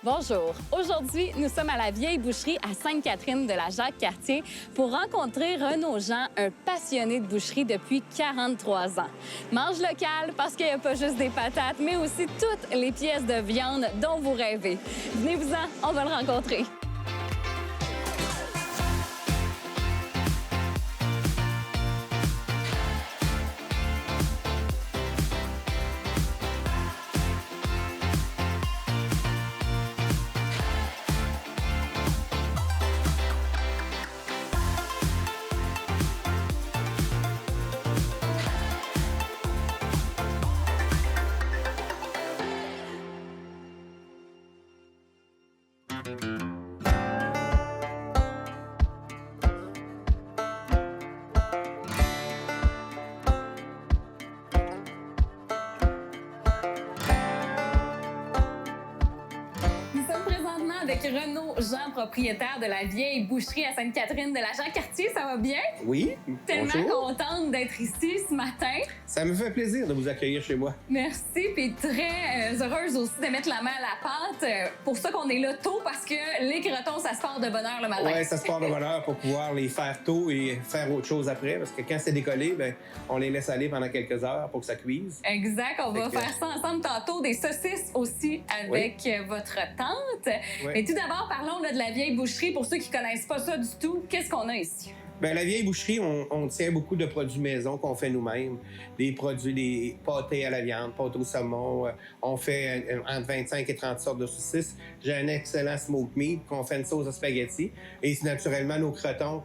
Bonjour. Aujourd'hui, nous sommes à la vieille boucherie à Sainte-Catherine de la Jacques-Cartier pour rencontrer Renaud Jean, un passionné de boucherie depuis 43 ans. Mange local parce qu'il n'y a pas juste des patates, mais aussi toutes les pièces de viande dont vous rêvez. Venez-vous-en, on va le rencontrer. Avec Renaud Jean, propriétaire de la vieille boucherie à Sainte-Catherine de la Jacques-Cartier. Ça va bien? Oui, Tellement bonjour. contente d'être ici ce matin. Ça me fait plaisir de vous accueillir chez moi. Merci, puis très heureuse aussi de mettre la main à la pâte. Pour ça qu'on est là tôt, parce que les crotons, ça se part de bonne heure le matin. Oui, ça se part de bonne heure pour pouvoir les faire tôt et faire autre chose après, parce que quand c'est décollé, ben, on les laisse aller pendant quelques heures pour que ça cuise. Exact, on va faire ça ensemble tantôt. Des saucisses aussi avec votre tante. Oui. Mais tout d'abord, parlons là, de la vieille boucherie. Pour ceux qui connaissent pas ça du tout, qu'est-ce qu'on a ici? Ben, la vieille boucherie, on tient beaucoup de produits maison qu'on fait nous-mêmes. Des produits, des pâtés à la viande, pâtés au saumon. On fait entre 25 et 30 sortes de saucisses. J'ai un excellent smoked meat qu'on fait une sauce à spaghetti. Et c'est naturellement nos crotons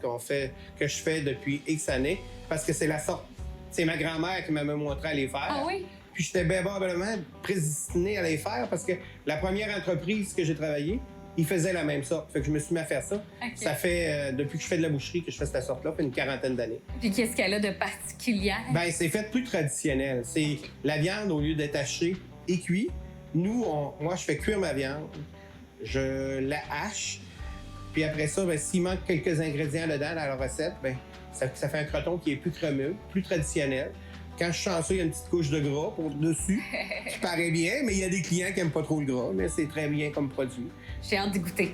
que je fais depuis X années parce que c'est la sorte. C'est ma grand-mère qui m'avait montré à les faire. Ah oui? Puis j'étais bien probablement prédestiné à les faire parce que la première entreprise que j'ai travaillée, ils faisaient la même sorte. Fait que je me suis mis à faire ça. Okay. Ça fait, depuis que je fais de la boucherie, que je fais cette sorte-là, ça fait une quarantaine d'années. Puis qu'est-ce qu'elle a de particulier? Ben, c'est fait plus traditionnel. C'est la viande, au lieu d'être hachée et cuite. Moi, je fais cuire ma viande. Je la hache. Puis après ça, ben, s'il manque quelques ingrédients dedans dans la recette, ben, ça fait un croton qui est plus crémeux, plus traditionnel. Quand je sens ça, il y a une petite couche de gras pour dessus, qui paraît bien, mais il y a des clients qui n'aiment pas trop le gras, mais c'est très bien comme produit. J'ai hâte d'y goûter.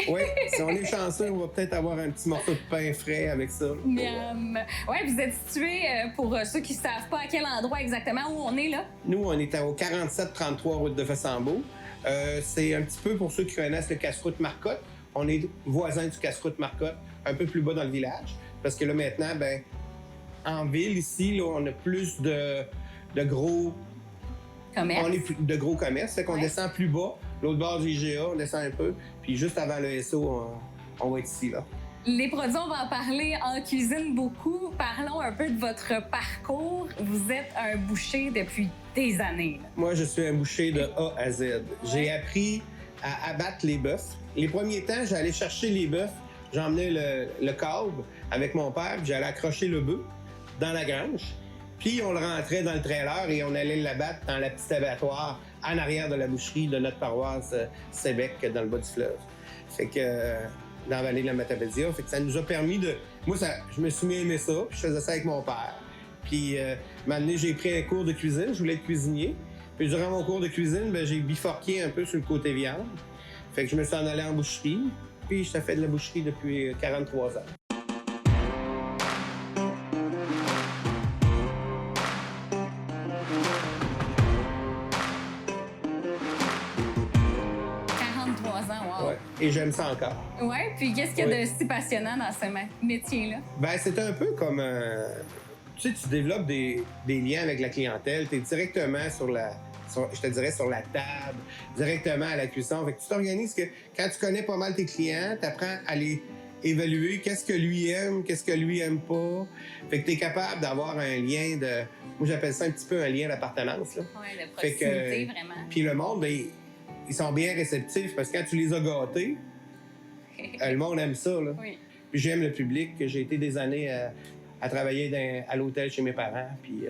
Oui, si on est chanceux, on va peut-être avoir un petit morceau de pain frais avec ça. Miam! Oui, vous êtes situé, pour ceux qui ne savent pas à quel endroit exactement où on est là? Nous, on est au 4733 route de Fessambeau. C'est un petit peu pour ceux qui connaissent le casse-croûte Marcotte. On est voisins du casse-croûte Marcotte, un peu plus bas dans le village. Parce que là, maintenant, ben, en ville, ici, là, on a plus de gros commerces. De gros commerces. Fait qu'on descend plus bas. L'autre bord du IGA, on descend un peu. Puis juste avant le SO, on va être ici, là. Les produits, on va en parler en cuisine beaucoup. Parlons un peu de votre parcours. Vous êtes un boucher depuis des années. Là. Moi, je suis un boucher de A à Z. Ouais. J'ai appris à abattre les bœufs. Les premiers temps, j'allais chercher les bœufs. J'emmenais le câble avec mon père, puis j'allais accrocher le bœuf dans la grange. Puis on le rentrait dans le trailer et on allait l'abattre dans la petite abattoir en arrière de la boucherie de notre paroisse Sébec, dans le bas du fleuve. Fait que dans la vallée de la Matapédia. Fait que ça nous a permis de... Moi, je me suis mis à aimer ça, puis je faisais ça avec mon père. Puis maintenant, j'ai pris un cours de cuisine, je voulais être cuisinier. Puis durant mon cours de cuisine, ben, j'ai bifurqué un peu sur le côté viande. Fait que je me suis en allé en boucherie. Puis je fais de la boucherie depuis 43 ans. Wow. Ouais. Et j'aime ça encore. Oui, puis qu'est-ce qu'il y a de si passionnant dans ce métier-là? Ben, c'est un peu comme... tu sais, tu développes des liens avec la clientèle. Tu es directement je te dirais sur la table, directement à la cuisson. Fait que tu t'organises que quand tu connais pas mal tes clients, tu apprends à les évaluer qu'est-ce que lui aime, qu'est-ce que lui aime pas. Fait que tu es capable d'avoir un lien de... Moi, j'appelle ça un petit peu un lien d'appartenance. Oui, de proximité, vraiment. Puis le monde, ben, ils sont bien réceptifs parce que quand tu les as gâtés, le monde aime ça. Là. Oui. Puis j'aime le public. J'ai été des années à travailler à l'hôtel chez mes parents. Puis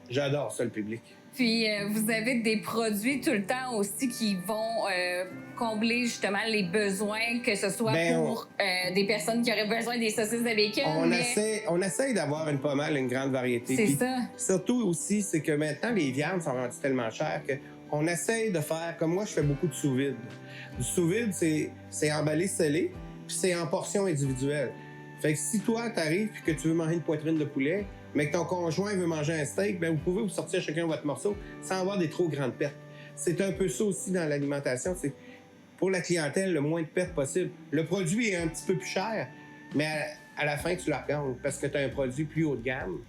j'adore ça, le public. Puis, vous avez des produits tout le temps aussi qui vont combler justement les besoins, que ce soit pour des personnes qui auraient besoin des saucisses de bacon. On essaie d'avoir une grande variété. C'est Puis, ça. surtout aussi, c'est que maintenant, les viandes sont rendues tellement chères on essaye de faire, comme moi, je fais beaucoup de sous-vide. Du sous-vide, c'est emballé, scellé, puis c'est en portions individuelles. Fait que si toi, t'arrives et que tu veux manger une poitrine de poulet, mais que ton conjoint veut manger un steak, bien, vous pouvez vous sortir chacun votre morceau sans avoir des trop grandes pertes. C'est un peu ça aussi dans l'alimentation. C'est pour la clientèle, le moins de pertes possible. Le produit est un petit peu plus cher, mais à la fin, tu la gagnes parce que tu as un produit plus haut de gamme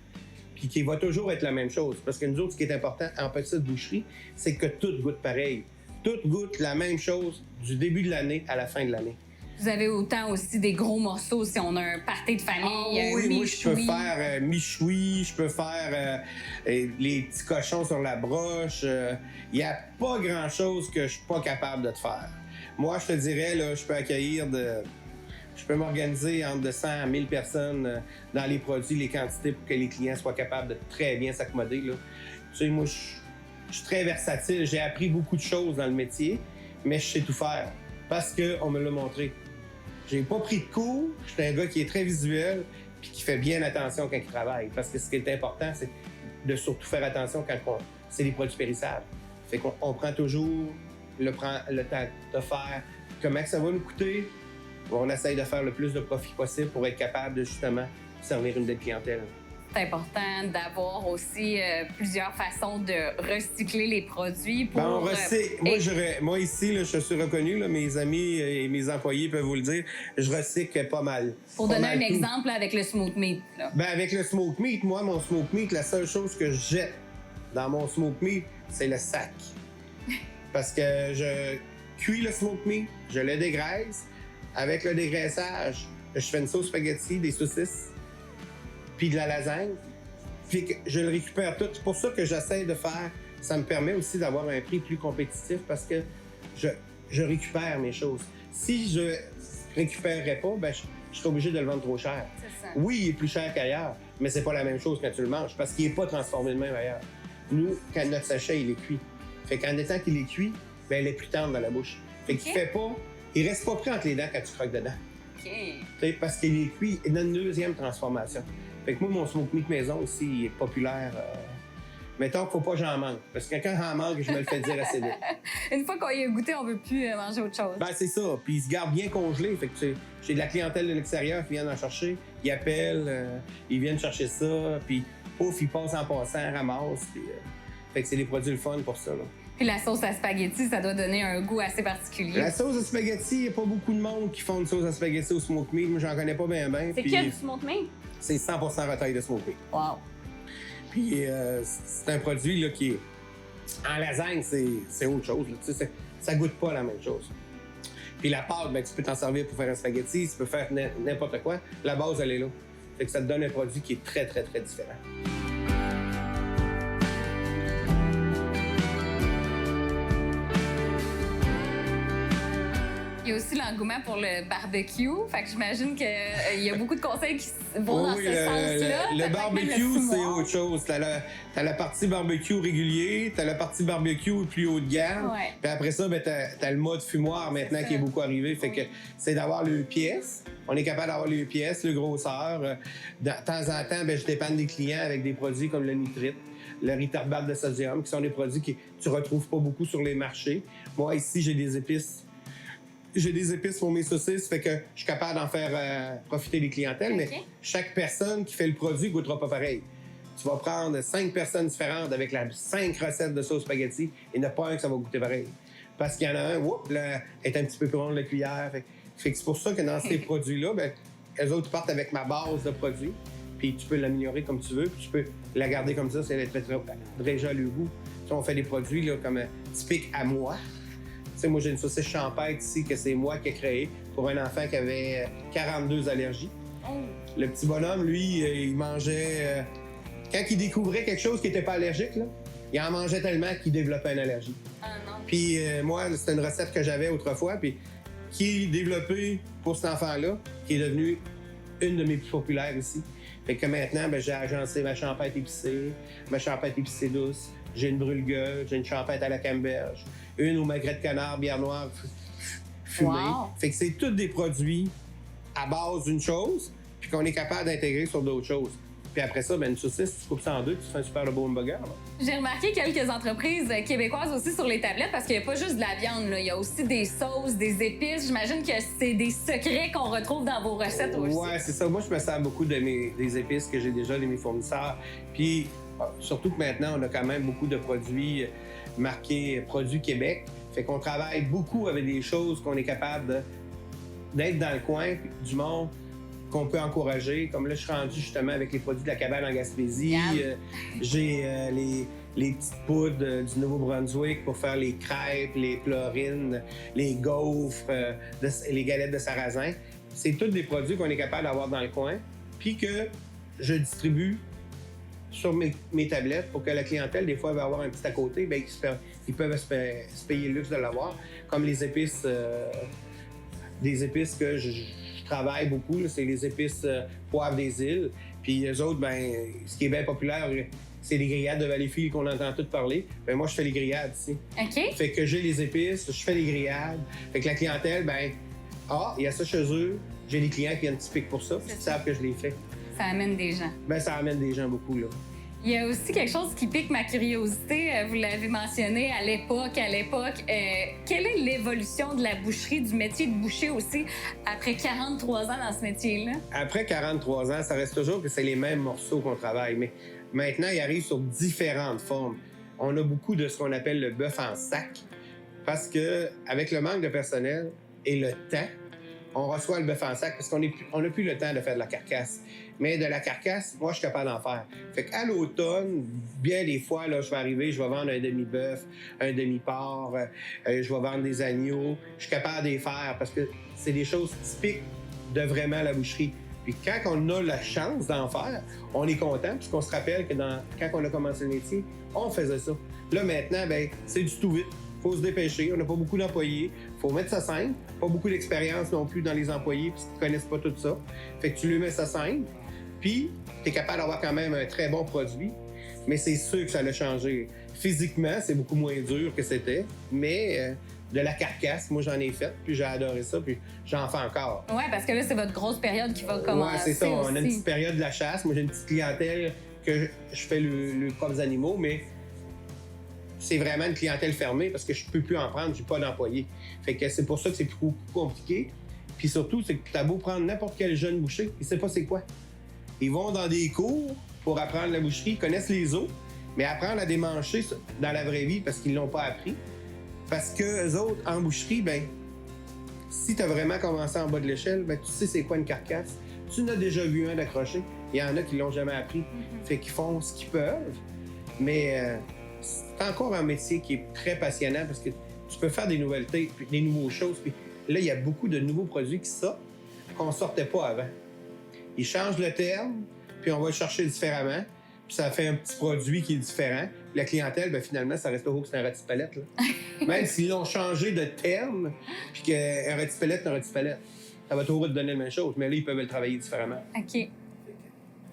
puis qui va toujours être la même chose. Parce que nous autres, ce qui est important en petite boucherie, c'est que tout goûte pareil. Tout goûte la même chose du début de l'année à la fin de l'année. Vous avez autant aussi des gros morceaux si on a un party de famille, oui, moi, je peux faire michoui, je peux faire les petits cochons sur la broche. Il n'y a pas grand-chose que je suis pas capable de te faire. Moi, je te dirais, là, je peux m'organiser entre de 100 à 1000 personnes dans les produits, les quantités pour que les clients soient capables de très bien s'accommoder, là. Tu sais, moi, je suis très versatile. J'ai appris beaucoup de choses dans le métier, mais je sais tout faire parce qu'on me l'a montré. J'ai pas pris de cours. Je suis un gars qui est très visuel puis qui fait bien attention quand il travaille. Parce que ce qui est important, c'est de surtout faire attention quand c'est des produits périssables. Fait qu'on prend toujours le temps de faire comment ça va nous coûter. On essaye de faire le plus de profit possible pour être capable de justement servir une belle clientèle. C'est important d'avoir aussi plusieurs façons de recycler les produits pour... Ben, on recycle. Moi, ici, là, je suis reconnu, là, mes amis et mes employés peuvent vous le dire, je recycle pas mal. Pour donner un exemple là, avec le smoked meat. Là. Ben, avec le smoked meat, moi, mon smoked meat, la seule chose que je jette dans mon smoked meat, c'est le sac. Parce que je cuis le smoked meat, je le dégraisse. Avec le dégraissage, je fais une sauce spaghetti, des saucisses, puis de la lasagne, puis que je le récupère tout. C'est pour ça que j'essaie de faire. Ça me permet aussi d'avoir un prix plus compétitif parce que je récupère mes choses. Si je récupérerais pas, ben je serais obligé de le vendre trop cher. C'est ça. Oui, il est plus cher qu'ailleurs, mais c'est pas la même chose quand tu le manges parce qu'il est pas transformé de même ailleurs. Nous, quand notre sachet, il est cuit. Fait qu'en étant qu'il est cuit, ben il est plus tendre dans la bouche. Fait qu'il fait pas... Il reste pas pris entre les dents quand tu croques dedans. OK. Parce qu'il est cuit, il a une deuxième transformation. Fait que moi, mon smoked meat maison aussi, il est populaire. Mettons qu'il faut pas que j'en manque. Parce que quand j'en manque, je me le fais dire assez vite. Une fois qu'on y a goûté, on veut plus manger autre chose. Ben, c'est ça. Puis il se garde bien congelé. Fait que j'ai de la clientèle de l'extérieur qui vient en chercher. Ils appellent, ils viennent chercher ça. Puis pouf, ils passent en passant, ramassent. Puis, fait que c'est des produits le fun pour ça, là. Puis la sauce à spaghetti, ça doit donner un goût assez particulier. La sauce à spaghetti, il n'y a pas beaucoup de monde qui font une sauce à spaghetti au smoked meat. Moi, j'en connais pas bien. C'est que du smoked meat? C'est 100% retail de smoked meat. Wow! Puis c'est un produit là, qui est... En lasagne, c'est autre chose. Là. Ça goûte pas la même chose. Puis la pâte, ben, tu peux t'en servir pour faire un spaghetti, tu peux faire n'importe quoi. La base, elle est là. Fait que ça te donne un produit qui est très, très, très différent. Il y a aussi l'engouement pour le barbecue. Fait que j'imagine qu'il y a beaucoup de conseils qui vont dans ce sens-là. Le barbecue, c'est autre chose. T'as la partie barbecue régulier, t'as la partie barbecue plus haut de gamme. Ouais. Puis après ça, ben, t'as le mode fumoir maintenant qui est beaucoup arrivé. Fait que c'est d'avoir le pièce. On est capable d'avoir les pièces, le grosseur. De temps en temps, ben, je dépanne des clients avec des produits comme le nitrite, le retardate de sodium, qui sont des produits que tu retrouves pas beaucoup sur les marchés. Moi, ici, j'ai des épices. J'ai des épices pour mes saucisses, fait que je suis capable d'en faire profiter les clientèles, mais chaque personne qui fait le produit goûtera pas pareil. Tu vas prendre 5 personnes différentes avec 5 recettes de sauce spaghetti, et il n'y en a pas un que ça va goûter pareil. Parce qu'il y en a un, là, est un petit peu plus rond de la cuillère. Fait que c'est pour ça que dans ces produits-là, ben, eux autres partent avec ma base de produits, puis tu peux l'améliorer comme tu veux, puis tu peux la garder comme ça, c'est très déjà le goût. Tu sais, on fait des produits là, comme typiques à moi. Tu sais, moi, j'ai une saucisse champêtre ici que c'est moi qui ai créée pour un enfant qui avait 42 allergies. Le petit bonhomme, lui, il mangeait... quand il découvrait quelque chose qui n'était pas allergique, là, il en mangeait tellement qu'il développait une allergie. Ah non. Puis moi, c'était une recette que j'avais autrefois, puis qui est développée pour cet enfant-là, qui est devenue une de mes plus populaires ici. Fait que maintenant, ben, j'ai agencé ma champêtre épicée, ma champêtre épicée douce, j'ai une brûle-gueule, j'ai une champêtre à la camberge, une au magret de canard, bière noire fumée. Wow. Fait que c'est tous des produits à base d'une chose, puis qu'on est capable d'intégrer sur d'autres choses. Puis après ça, une saucisse, tu coupes ça en deux, tu fais un super beau hamburger. Là. J'ai remarqué quelques entreprises québécoises aussi sur les tablettes parce qu'il n'y a pas juste de la viande, là. Il y a aussi des sauces, des épices. J'imagine que c'est des secrets qu'on retrouve dans vos recettes aussi. Ouais, c'est ça. Moi, je me sers beaucoup des épices que j'ai déjà de mes fournisseurs. Puis, surtout que maintenant, on a quand même beaucoup de produits marqués Produits Québec. Fait qu'on travaille beaucoup avec des choses qu'on est capable d'être dans le coin, puis du monde qu'on peut encourager. Comme là, je suis rendu justement avec les produits de la cabane en Gaspésie. J'ai les petites poudres du Nouveau-Brunswick pour faire les crêpes, les plorines, les gaufres, les galettes de sarrasin. C'est tous des produits qu'on est capable d'avoir dans le coin, puis que je distribue sur mes tablettes pour que la clientèle, des fois, va avoir un petit à côté, bien, ils peuvent se payer le luxe de l'avoir. Comme les épices, des épices que je travaille beaucoup, c'est les épices poivre des îles. Puis eux autres, ce qui est bien populaire, c'est les grillades de Valleyfield qu'on entend tous parler. Moi, je fais les grillades ici. OK. Fait que j'ai les épices, je fais les grillades. Fait que la clientèle, il y a ça chez eux. J'ai des clients qui viennent typique pour ça, puis ils savent que je les fais. Ça amène des gens. Ça amène des gens beaucoup, là. Il y a aussi quelque chose qui pique ma curiosité. Vous l'avez mentionné à l'époque. Quelle est l'évolution de la boucherie, du métier de boucher aussi, après 43 ans dans ce métier-là? Après 43 ans, ça reste toujours que c'est les mêmes morceaux qu'on travaille. Mais maintenant, ils arrivent sur différentes formes. On a beaucoup de ce qu'on appelle le bœuf en sac. Parce que avec le manque de personnel et le temps, on reçoit le bœuf en sac parce qu'on n'a plus le temps de faire de la carcasse. Mais de la carcasse, moi, je suis capable d'en faire. Fait qu'à l'automne, bien des fois, là, je vais arriver, je vais vendre un demi-bœuf, un demi-porc, je vais vendre des agneaux. Je suis capable de les faire parce que c'est des choses typiques de vraiment la boucherie. Puis quand on a la chance d'en faire, on est content puisqu'on se rappelle que quand on a commencé le métier, on faisait ça. Là, maintenant, c'est du tout vite. Faut se dépêcher, on n'a pas beaucoup d'employés, faut mettre ça simple, pas beaucoup d'expérience non plus dans les employés puis ils connaissent pas tout ça. Fait que tu lui mets ça simple, puis tu es capable d'avoir quand même un très bon produit, mais c'est sûr que ça l'a changé. Physiquement, c'est beaucoup moins dur que c'était, mais de la carcasse, moi j'en ai fait, puis j'ai adoré ça, puis j'en fais encore. Oui, parce que là, c'est votre grosse période qui va commencer. Oui, c'est ça, aussi. On a une petite période de la chasse, moi j'ai une petite clientèle que je fais le propres animaux, mais c'est vraiment une clientèle fermée parce que je peux plus en prendre, j'ai pas d'employés. Fait que c'est pour ça que c'est plus compliqué. Puis surtout, c'est que t'as beau prendre n'importe quel jeune boucher, il sait pas c'est quoi. Ils vont dans des cours pour apprendre la boucherie, ils connaissent les os, mais apprendre à démancher dans la vraie vie parce qu'ils l'ont pas appris. Parce que eux autres, en boucherie, si t'as vraiment commencé en bas de l'échelle, tu sais c'est quoi une carcasse. Tu n'as déjà vu un d'accrocher. Il y en a qui l'ont jamais appris. Fait qu'ils font ce qu'ils peuvent, mais c'est encore un métier qui est très passionnant parce que tu peux faire des nouveautés, des nouvelles choses. Puis là, il y a beaucoup de nouveaux produits qui sortent qu'on ne sortait pas avant. Ils changent le terme, puis on va le chercher différemment. Puis ça fait un petit produit qui est différent. Puis la clientèle, finalement, ça reste toujours que c'est un rôti palette. Même s'ils l'ont changé de terme, puis qu'un rôti palette, un rôti palette, ça va toujours te donner la même chose. Mais là, ils peuvent le travailler différemment. OK.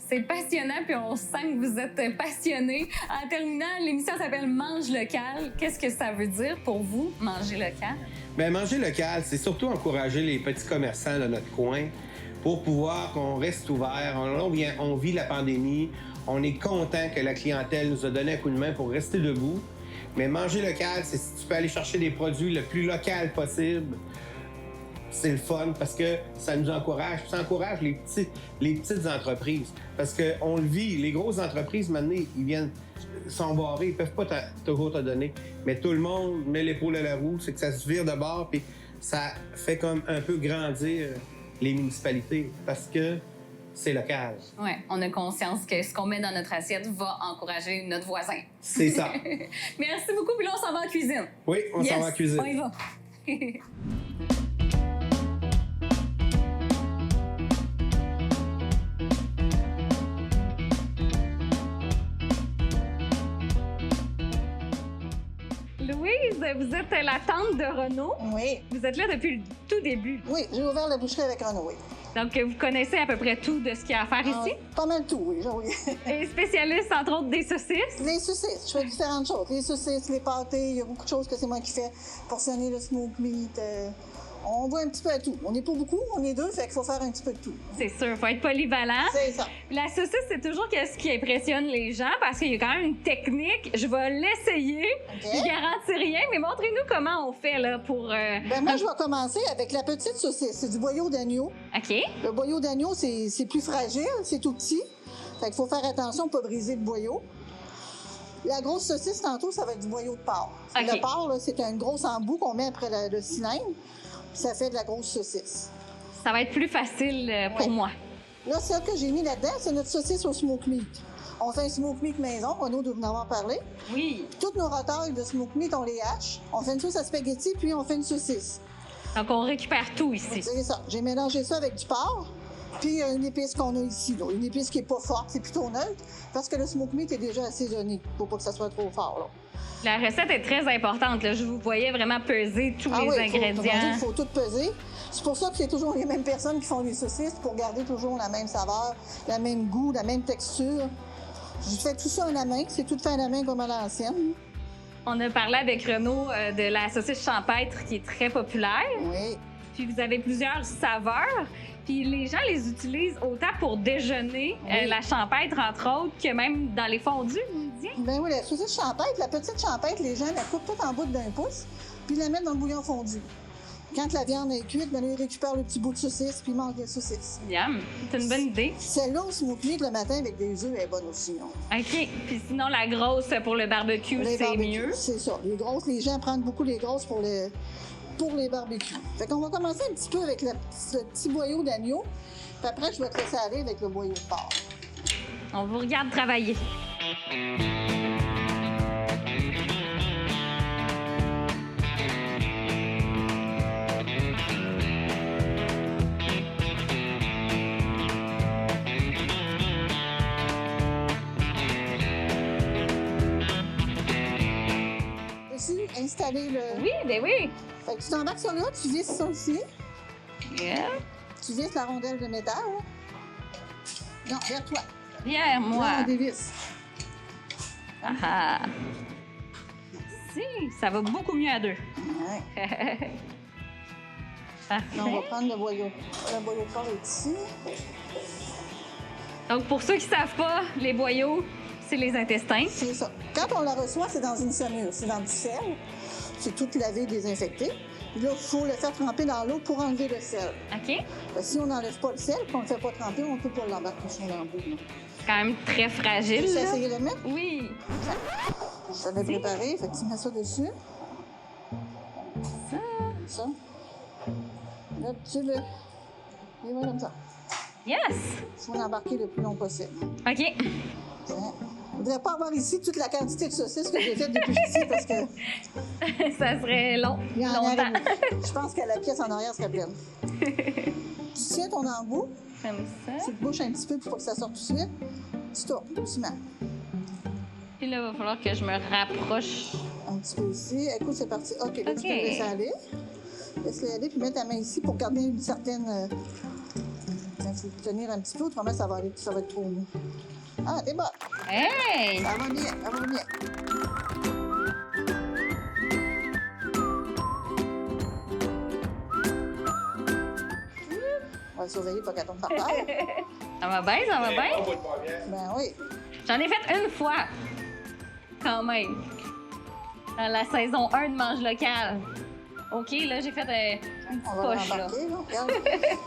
C'est passionnant, puis on sent que vous êtes passionné. En terminant, l'émission s'appelle Mange local. Qu'est-ce que ça veut dire pour vous, manger local? Manger local, c'est surtout encourager les petits commerçants de notre coin pour pouvoir qu'on reste ouvert. On vit la pandémie. On est content que la clientèle nous a donné un coup de main pour rester debout. Mais manger local, c'est si tu peux aller chercher des produits le plus local possible. C'est le fun parce que ça nous encourage. Ça encourage les petites entreprises. Parce qu'on le vit, les grosses entreprises, maintenant, ils sont barrés, ils peuvent pas toujours te donner. Mais tout le monde met l'épaule à la roue, c'est que ça se vire de bord, puis ça fait comme un peu grandir les municipalités parce que c'est local. Oui, on a conscience que ce qu'on met dans notre assiette va encourager notre voisin. C'est ça. Merci beaucoup, puis là, on s'en va en cuisine. Oui, on s'en va en cuisine. On y va. Louise, vous êtes la tante de Renaud. Oui. Vous êtes là depuis le tout début. Oui, j'ai ouvert la boucherie avec Renaud, oui. Donc, vous connaissez à peu près tout de ce qu'il y a à faire ici? Pas mal tout, oui. Et spécialiste, entre autres, des saucisses? Les saucisses, je fais différentes choses. Les saucisses, les pâtés, il y a beaucoup de choses que c'est moi qui fais. Portionner le smoked meat. On voit un petit peu à tout. On n'est pas beaucoup, on est deux, fait qu'il faut faire un petit peu de tout. C'est sûr, il faut être polyvalent. C'est ça. La saucisse, c'est toujours ce qui impressionne les gens parce qu'il y a quand même une technique. Je vais l'essayer. OK. Je garantis rien, mais montrez-nous comment on fait là, pour... Ben moi, je vais commencer avec la petite saucisse. C'est du boyau d'agneau. OK. Le boyau d'agneau, c'est plus fragile, c'est tout petit. Fait qu'il faut faire attention pour pas briser le boyau. La grosse saucisse, tantôt, ça va être du boyau de porc. OK. Le porc, là, c'est un gros embout qu'on met après le cylindre. Puis ça fait de la grosse saucisse. Ça va être plus facile pour Ouais. moi. Là, celle que j'ai mis là-dedans, c'est notre saucisse au smoke meat. On fait un smoke meat maison, Renaud doit vous en avoir parlé. Oui. Toutes nos rotailles de smoke meat, on les hache. On fait une sauce à spaghetti, puis on fait une saucisse. Donc, on récupère tout ici. C'est ça. J'ai mélangé ça avec du porc, puis une épice qu'on a ici. Là. Une épice qui n'est pas forte, c'est plutôt neutre, parce que le smoke meat est déjà assaisonné. Faut pas que ça soit trop fort. Là. La recette est très importante. Là. Je vous voyais vraiment peser tous les oui, ingrédients. Il faut tout peser. C'est pour ça que c'est toujours les mêmes personnes qui font les saucisses pour garder toujours la même saveur, le même goût, la même texture. Je fais tout ça à la main. C'est tout fait à la main comme à l'ancienne. On a parlé avec Renaud de la saucisse champêtre qui est très populaire. Oui. Puis vous avez plusieurs saveurs. Puis les gens les utilisent autant pour déjeuner, Oui. la champêtre entre autres, que même dans les fondus, vous me disiez. Ben oui, la saucisse champêtre, la petite champêtre, les gens la coupent toute en bout d'1 pouce, puis la mettent dans le bouillon fondu. Quand la viande est cuite, ben là, ils récupèrent le petit bout de saucisse, puis ils mangent des saucisses. Miam, c'est une bonne idée. Celle-là, au smoke meat le matin avec des œufs, elle est bonne aussi. Non? OK. Puis sinon, la grosse pour le barbecue, Les c'est barbecues, mieux. C'est ça. Les grosses, les gens prennent beaucoup les grosses pour les barbecues. Fait qu'on va commencer un petit peu avec le petit boyau d'agneau, puis après, je vais te laisser aller avec le boyau de porc. On vous regarde travailler. Ici, installer le... Oui, ben oui. Fait que tu t'embarques sur là, tu visses ça aussi. Yeah. Tu visses la rondelle de métal. Non, vers toi. Bien, moi. Là, on dévisse. Ah ah. Si, ça va beaucoup mieux à deux. Ouais. Parfait. Là, on va prendre le boyau. Le boyau de porc est ici. Donc, pour ceux qui ne savent pas, les boyaux, c'est les intestins. C'est ça. Quand on la reçoit, c'est dans une saumure. C'est dans du sel. C'est tout lavé, désinfecté. Puis là, il faut le faire tremper dans l'eau pour enlever le sel. OK? Fait que si on n'enlève pas le sel, qu'on ne le fait pas tremper, on ne peut pas l'embarquer sur l'embout. C'est quand même très fragile. Tu là. essayer de le mettre? Oui. Ça l'ai préparé. Fait que tu mets ça dessus. Ça. Ça. Là, tu le... Et voilà comme ça. Yes! Il faut l'embarquer le plus long possible. OK. Je ne voudrais pas avoir ici toute la quantité de saucisses que j'ai faites depuis ici parce que Ça serait long. il y en Longtemps. aurait beaucoup. Je pense que la pièce en arrière serait pleine. Tu tiens ton embout, Comme ça. tu te bouches un petit peu pour pas que ça sorte tout de suite. Tu tournes doucement. Puis là, il va falloir que je me rapproche. Un petit peu ici. Écoute, c'est parti. OK, là, OK. tu peux le laisser aller. Laisse-le aller, puis mets ta main ici pour garder une certaine... Il faut tenir un petit peu, autrement ça va être trop mou. Ah, t'es bonne. Hey! Ça va bien, ça va bien. On va surveiller pas qu'elle tombe par terre. Ça va bien, ça va bien? Ben oui. J'en ai fait une fois. Quand même. Dans la saison 1 de Mange Local. OK, là, j'ai fait une petite On va poche, là. l'embarquer, là. Regarde.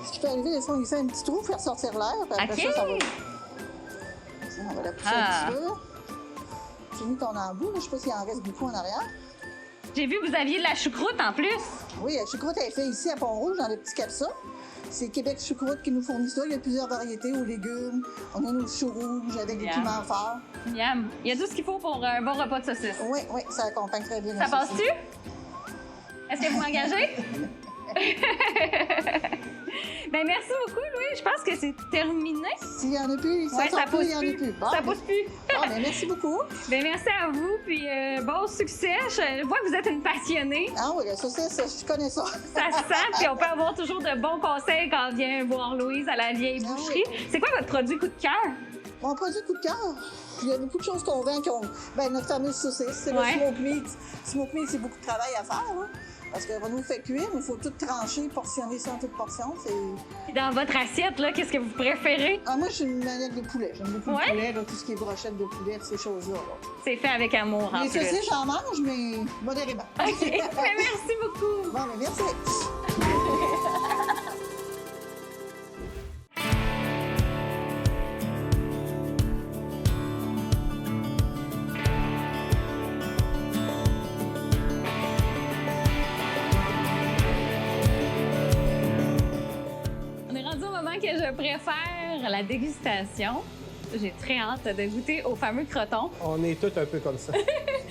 Ce qui peut arriver, des fois, il fait un petit trou, faire sortir l'air, puis après OK. ça va... Ça, on va la pousser Ah. un petit peu. J'ai mis ton embout, je sais pas s'il en reste beaucoup en arrière. J'ai vu que vous aviez de la choucroute en plus. Oui, la choucroute est faite ici à Pont-Rouge, dans le petit capsule. C'est Québec Choucroute qui nous fournit ça. Il y a plusieurs variétés aux légumes. On a nos choux rouges avec des Miam. piments forts. Miam. Il y a tout ce qu'il faut pour un bon repas de saucisse. Oui, oui, ça accompagne très bien. la Ça saucisse. passe-tu? Est-ce que vous m'engagez? Ben merci beaucoup, Louis. Je pense que c'est terminé. S'il y en a plus, ça Ouais, sort ça plus, pousse il y en a plus. plus. Bon, Ça ben- pousse plus. Bon, ben, merci beaucoup. Ben merci à vous, puis bon succès. Je vois que vous êtes une passionnée. Ah oui, la saucisse, je connais ça. Ça se sent, puis on peut avoir toujours de bons conseils quand on vient voir Louise à la vieille Ah boucherie. C'est quoi votre produit coup de cœur? Mon produit coup de cœur, il y a beaucoup de choses qu'on vend qui ont... Ben, notre fameuse saucisse, c'est Ouais. le smoke meat. Smoke meat, c'est beaucoup de travail à faire. Hein? Parce qu'on nous fait cuire, mais il faut tout trancher, portionner ça en toutes portions. Dans votre assiette, là, qu'est-ce que vous préférez? Ah, moi, je suis une maniaque de poulet. J'aime beaucoup Ouais? le poulet, là, tout ce qui est brochette de poulet, ces choses-là. C'est fait avec amour, en Les plus. saucisses, j'en mange, mais modérément. OK. Mais merci beaucoup. Bon, mais merci. On est rendu au moment que je préfère la dégustation. J'ai très hâte de goûter au fameux croton. On est tous un peu comme ça.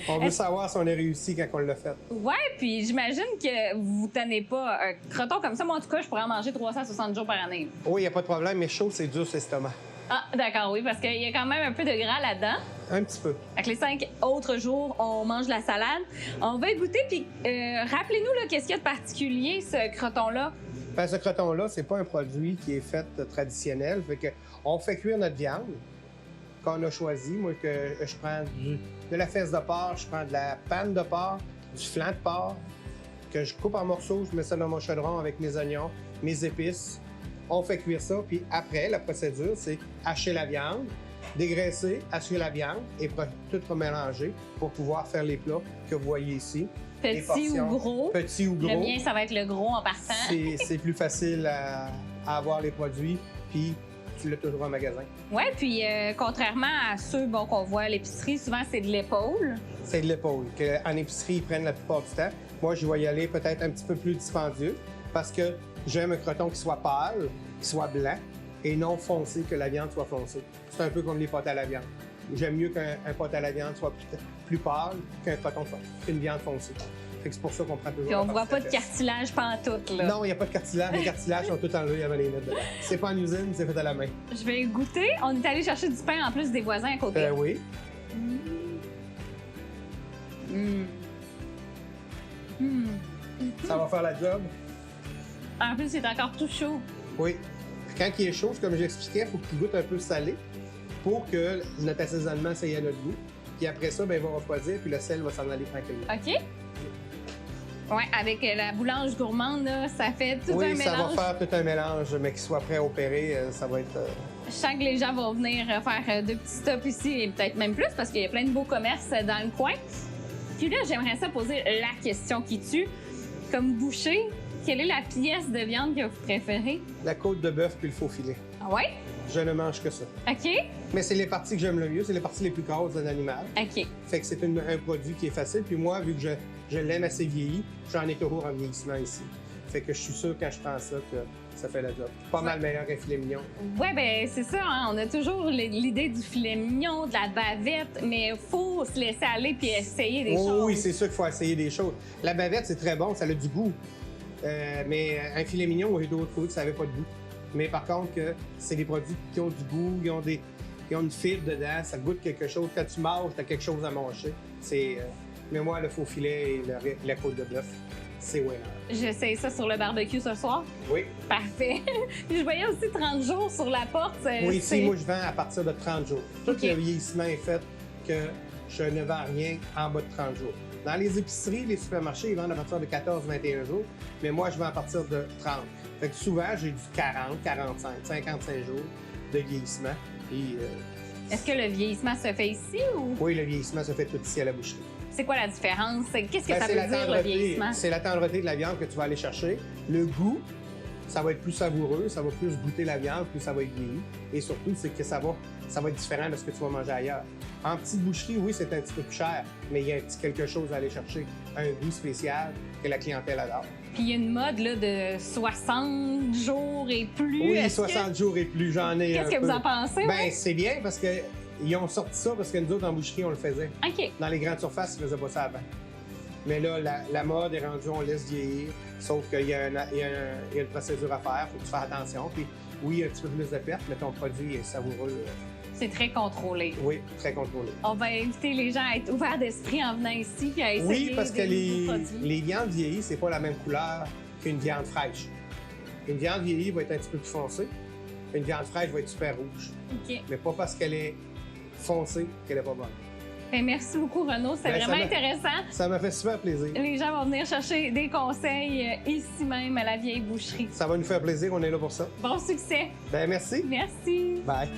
On veut savoir si on a réussi quand on l'a fait. Ouais, puis j'imagine que vous tenez pas un croton comme ça. Moi, en tout cas, je pourrais en manger 360 jours par année. Oui, il n'y a pas de problème, mais chaud, c'est dur sur l'estomac. Ah, d'accord, oui, parce qu'il y a quand même un peu de gras là-dedans. Un petit peu. Avec les 5 autres jours, on mange la salade. On va y goûter, puis rappelez-nous, là, qu'est-ce qu'il y a de particulier, ce croton-là? Ben, ce croton-là, c'est pas un produit qui est fait traditionnel. Fait que on fait cuire notre viande qu'on a choisi. Moi, que je prends de la fesse de porc, je prends de la panne de porc, du flanc de porc, que je coupe en morceaux, je mets ça dans mon chaudron avec mes oignons, mes épices. On fait cuire ça, puis après, la procédure, c'est hacher la viande, dégraisser, hacher la viande et tout remélanger pour pouvoir faire les plats que vous voyez ici. Les Petit ou portions. gros? Petit ou gros. Le mien, ça va être le gros en partant. C'est plus facile à avoir les produits, puis tu l'as toujours en magasin. Oui, puis contrairement à ceux qu'on voit à l'épicerie, souvent c'est de l'épaule. C'est de l'épaule. En épicerie, ils prennent la plupart du temps. Moi, je vais y aller peut-être un petit peu plus dispendieux parce que j'aime un croton qui soit pâle, qui soit blanc et non foncé, que la viande soit foncée. C'est un peu comme les pâtes à la viande. J'aime mieux qu'un pâte à la viande soit plus pâle qu'un croton qu'une viande foncée. Fait que c'est pour ça qu'on prend toujours. Puis on la voit partie pas de de la cartilage pantoute, là. Non, il n'y a pas de cartilage. Les cartilages sont tout enlevés avant de les mettre dedans. C'est pas en usine, c'est fait à la main. Je vais goûter. On est allé chercher du pain en plus des voisins à côté. Oui. Mm. Mm. Ça va faire la job. En plus, c'est encore tout chaud. Oui. Puis quand il est chaud, comme j'expliquais, il faut qu'il goûte un peu salé pour que notre assaisonnement s'aille à notre goût. Puis après ça, ben, il va refroidir, puis le sel va s'en aller tranquillement. OK? Oui, avec la boulange gourmande, là, ça fait tout un Oui, mélange. ça va faire tout un mélange, mais qu'il soit prêt à opérer, ça va être... Je sens que les gens vont venir faire deux petits stops ici et peut-être même plus parce qu'il y a plein de beaux commerces dans le coin. Puis là, j'aimerais ça poser la question qui tue. Comme boucher, quelle est la pièce de viande que vous préférez? La côte de bœuf puis le faux filet. Ah ouais? Je ne mange que ça. OK? Mais c'est les parties que j'aime le mieux, c'est les parties les plus grosses d'un animal. OK. Fait que c'est un produit qui est facile. Puis moi, vu que je l'aime assez vieilli, j'en ai toujours en vieillissement ici. Fait que je suis sûr quand je prends ça que ça fait la job. Pas mal meilleur qu'un filet mignon. Ouais, ben c'est ça, hein? On a toujours l'idée du filet mignon, de la bavette, mais faut se laisser aller puis essayer des choses. Oui, c'est sûr qu'il faut essayer des choses. La bavette, c'est très bon, ça a du goût. Mais un filet mignon, oui, d'autres côtés, ça n'avait pas de goût. Mais par contre, c'est des produits qui ont du goût, ils ont une fibre dedans, ça goûte quelque chose. Quand tu manges, tu as quelque chose à manger. Mais moi, le faux filet et la côte de bœuf, c'est winner. J'essaie ça sur le barbecue ce soir. Oui. Parfait. Je voyais aussi 30 jours sur la porte. Oui, ici, moi, je vends à partir de 30 jours. Tout OK. le vieillissement est fait que je ne vends rien en bas de 30 jours. Dans les épiceries, les supermarchés, ils vendent à partir de 14-21 jours, mais moi, je vends à partir de 30. Fait que souvent, j'ai du 40, 45, 55 jours de vieillissement. Puis, Est-ce que le vieillissement se fait ici ou oui, le vieillissement se fait tout ici à la boucherie. c'est quoi la différence? Qu'est-ce que Ben, ça c'est veut la dire, le tendreté. vieillissement? C'est la tendreté de la viande que tu vas aller chercher. Le goût, ça va être plus savoureux, ça va plus goûter la viande, plus ça va être vieilli. Et surtout, c'est que ça va être différent de ce que tu vas manger ailleurs. En petite boucherie, oui, c'est un petit peu plus cher, mais il y a un petit quelque chose à aller chercher. Un goût spécial que la clientèle adore. Puis il y a une mode là, de 60 jours et plus. Oui, Est-ce 60 jours et plus, j'en ai Qu'est-ce un que peu. vous en pensez? Ben, ouais? c'est bien parce que ils ont sorti ça parce que nous autres, en boucherie, on le faisait. OK. Dans les grandes surfaces, ils faisaient pas ça avant. Mais là, la mode est rendue, on laisse vieillir. Sauf qu'il y a une procédure à faire, il faut que tu fasses attention. Puis oui, il y a un petit peu plus de pertes, mais ton produit est savoureux. C'est très contrôlé. Oui, très contrôlé. On va inviter les gens à être ouverts d'esprit en venant ici puis à essayer Oui, parce que des nouveaux produits. les viandes vieillies, c'est pas la même couleur qu'une viande fraîche. Une viande vieillie va être un petit peu plus foncée. Une viande fraîche va être super rouge. OK. Mais pas parce qu'elle est foncée qu'elle est pas bonne. Ben, merci beaucoup, Renaud. C'était Ben, vraiment intéressant. Ça m'a fait super plaisir. Les gens vont venir chercher des conseils ici même à la vieille boucherie. Ça va nous faire plaisir, on est là pour ça. Bon succès. Ben merci. Merci. Bye.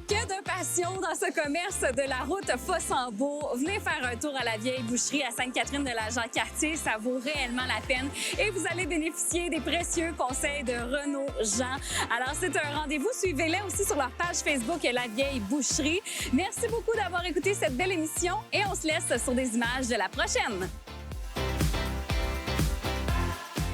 Que de passion dans ce commerce de la route Fossambeau. Venez faire un tour à la vieille boucherie à Sainte-Catherine de la Jacques-Cartier. Ça vaut réellement la peine et vous allez bénéficier des précieux conseils de Renaud Jean. Alors, c'est un rendez-vous. Suivez-les aussi sur leur page Facebook La Vieille Boucherie. Merci beaucoup d'avoir écouté cette belle émission et on se laisse sur des images de la prochaine.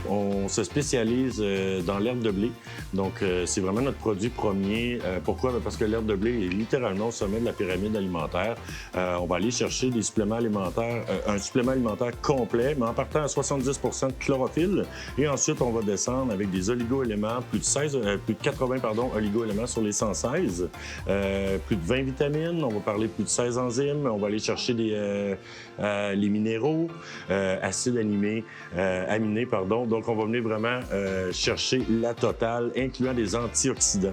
On se spécialise dans l'herbe de blé. Donc, c'est vraiment notre produit premier. Pourquoi? Parce que l'herbe de blé est littéralement au sommet de la pyramide alimentaire. On va aller chercher des suppléments alimentaires, un supplément alimentaire complet, mais en partant à 70 de chlorophylle. Et ensuite, on va descendre avec des oligo-éléments, plus de 80 oligo-éléments sur les 116, plus de 20 vitamines. On va parler plus de 16 enzymes. On va aller chercher les minéraux, acides aminés. Donc, on va venir vraiment chercher la totale, incluant des antioxydants.